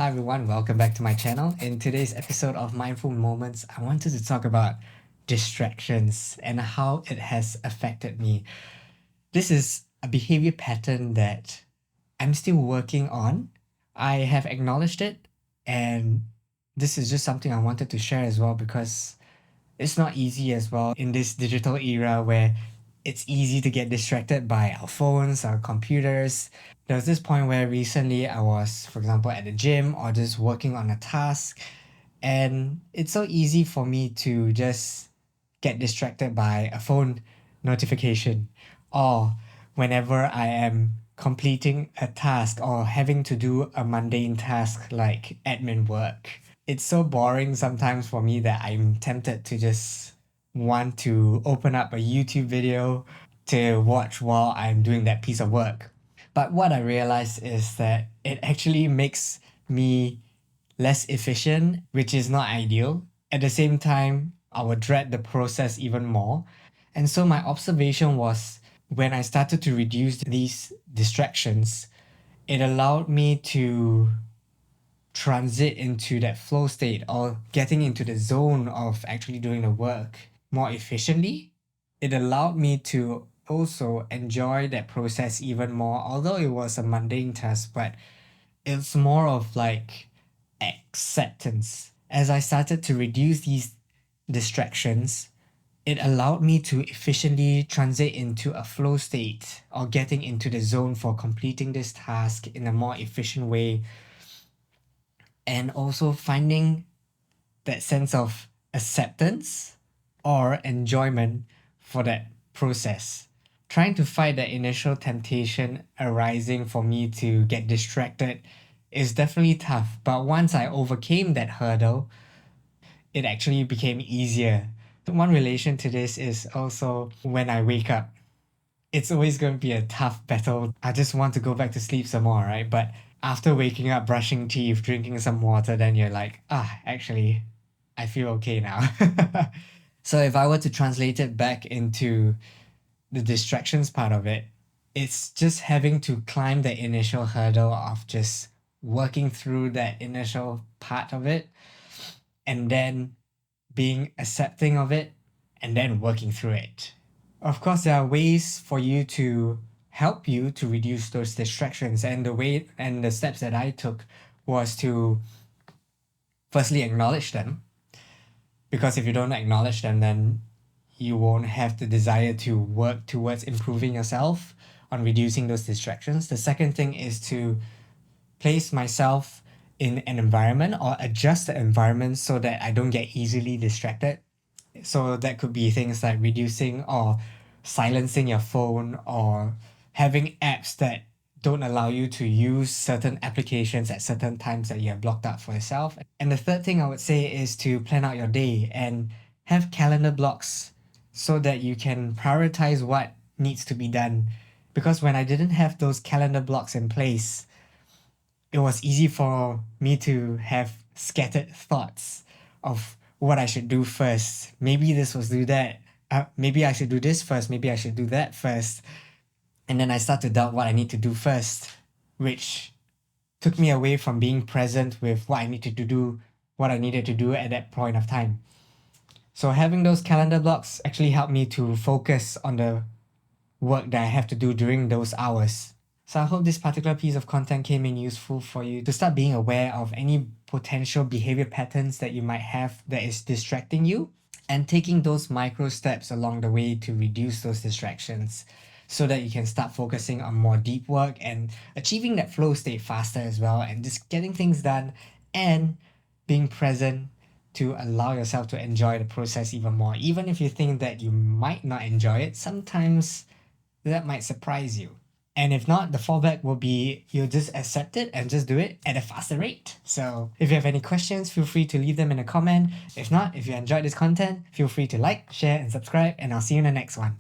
Hi everyone, welcome back to my channel. In today's episode of Mindful Moments, I wanted to talk about distractions and how it has affected me. This is a behavior pattern that I'm still working on. I have acknowledged it, and this is just something I wanted to share as well because it's not easy as well in this digital era where it's easy to get distracted by our phones, our computers. There was this point where recently I was, for example, at the gym or just working on a task, and it's so easy for me to just get distracted by a phone notification or whenever I am completing a task or having to do a mundane task like admin work. It's so boring sometimes for me that I'm tempted to just want to open up a YouTube video to watch while I'm doing that piece of work. But what I realized is that it actually makes me less efficient, which is not ideal. At the same time, I would dread the process even more. And so my observation was when I started to reduce these distractions, it allowed me to transit into that flow state or getting into the zone of actually doing the work more efficiently. It allowed me to also enjoy that process even more, although it was a mundane task, but it's more of like acceptance. As I started to reduce these distractions, it allowed me to efficiently transit into a flow state or getting into the zone for completing this task in a more efficient way, and also finding that sense of acceptance or enjoyment for that process. Trying to fight that initial temptation arising for me to get distracted is definitely tough, but once I overcame that hurdle, it actually became easier. One relation to this is also when I wake up. It's always going to be a tough battle. I just want to go back to sleep some more, right? But after waking up, brushing teeth, drinking some water, then you're like, actually, I feel okay now. So if I were to translate it back into the distractions part of it, it's just having to climb the initial hurdle of just working through that initial part of it and then being accepting of it and then working through it. Of course, there are ways for you to help you to reduce those distractions, and the way and the steps that I took was to firstly acknowledge them, because if you don't acknowledge them, then you won't have the desire to work towards improving yourself on reducing those distractions. The second thing is to place myself in an environment or adjust the environment so that I don't get easily distracted. So that could be things like reducing or silencing your phone or having apps that don't allow you to use certain applications at certain times that you have blocked out for yourself. And the third thing I would say is to plan out your day and have calendar blocks so that you can prioritize what needs to be done. Because when I didn't have those calendar blocks in place, it was easy for me to have scattered thoughts of what I should do first. Maybe this was do that. Maybe I should do this first. Maybe I should do that first. And then I start to doubt what I need to do first, which took me away from being present with what I needed to do, what I needed to do at that point of time. So having those calendar blocks actually helped me to focus on the work that I have to do during those hours. So I hope this particular piece of content came in useful for you to start being aware of any potential behavior patterns that you might have that is distracting you, and taking those micro steps along the way to reduce those distractions so that you can start focusing on more deep work and achieving that flow state faster as well, and just getting things done and being present to allow yourself to enjoy the process even more. Even if you think that you might not enjoy it, sometimes that might surprise you. And if not, the fallback will be you'll just accept it and just do it at a faster rate. So if you have any questions, feel free to leave them in a comment. If not, if you enjoyed this content, feel free to like, share, and subscribe, and I'll see you in the next one.